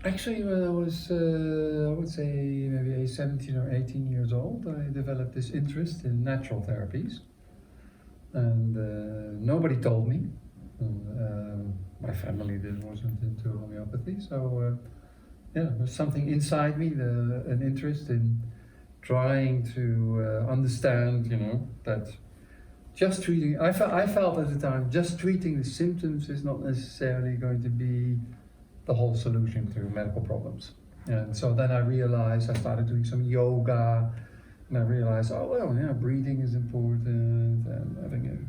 Actually, when I was, I would say maybe 17 or 18 years old, I developed this interest in natural therapies. And nobody told me. My family wasn't into homeopathy, so yeah, there's something inside me, an interest in trying to understand, that just treating, I felt at the time, just treating the symptoms is not necessarily going to be the whole solution to medical problems. And so then I realized, I started doing some yoga, and I realized, oh well, yeah, breathing is important, and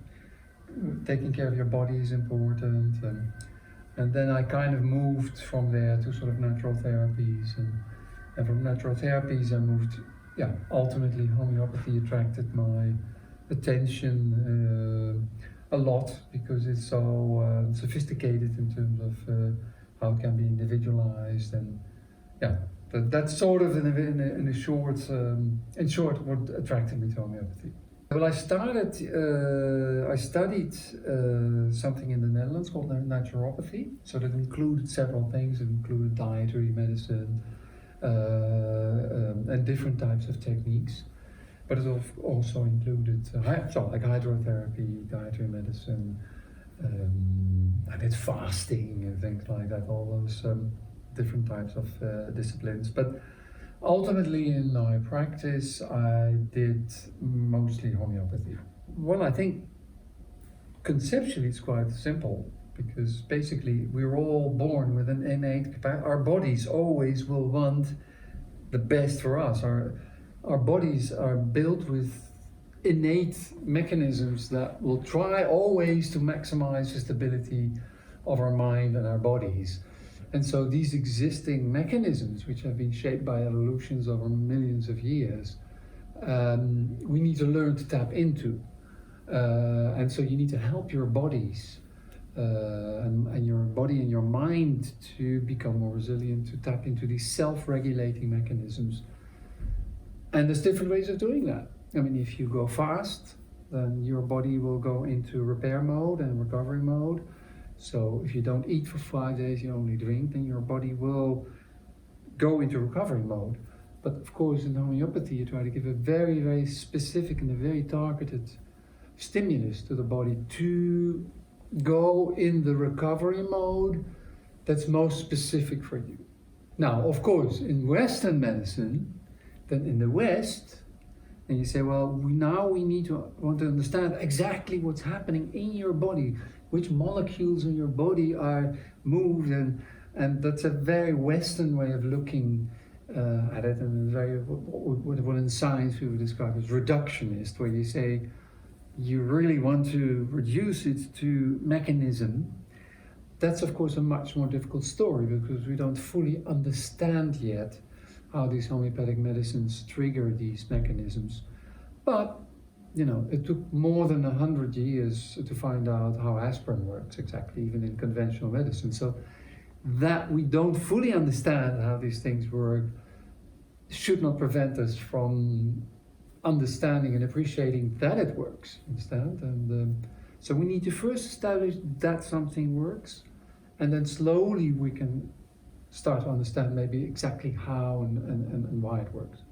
taking care of your body is important, and then I kind of moved from there to sort of natural therapies, and from natural therapies I moved, yeah, ultimately homeopathy attracted my attention a lot because it's so sophisticated in terms of how it can be individualized, and yeah, that's sort of in a short, in short, what attracted me to homeopathy. Well, I studied something in the Netherlands called naturopathy. So that included several things. It included dietary medicine and different types of techniques. But it also included like hydrotherapy, dietary medicine. I did fasting and things like that. All those different types of disciplines. But ultimately, in my practice, I did mostly homeopathy. Well, I think conceptually it's quite simple because basically we're all born with an innate capacity. Our bodies always will want the best for us. Our bodies are built with innate mechanisms that will try always to maximize the stability of our mind and our bodies. And so these existing mechanisms, which have been shaped by evolutions over millions of years, we need to learn to tap into. And so you need to help your bodies and your body and your mind to become more resilient, to tap into these self-regulating mechanisms. And there's different ways of doing that. I mean, if you go fast, then your body will go into repair mode and recovery mode. So if you don't eat for 5 days, you only drink, then your body will go into recovery mode. But of course, in homeopathy, you try to give a very, very specific and a very targeted stimulus to the body to go in the recovery mode that's most specific for you. Now, of course, in Western medicine, then in the West, and you say, well, we want to understand exactly what's happening in your body, which molecules in your body are moved, and that's a very Western way of looking at it, and very what in science we would describe as reductionist, where you say you really want to reduce it to mechanism. That's of course a much more difficult story because we don't fully understand yet how these homeopathic medicines trigger these mechanisms. But, it took more than 100 years to find out how aspirin works exactly, even in conventional medicine. So that we don't fully understand how these things work should not prevent us from understanding and appreciating that it works, understand? And so we need to first establish that something works, and then slowly we can start to understand maybe exactly how and why it works.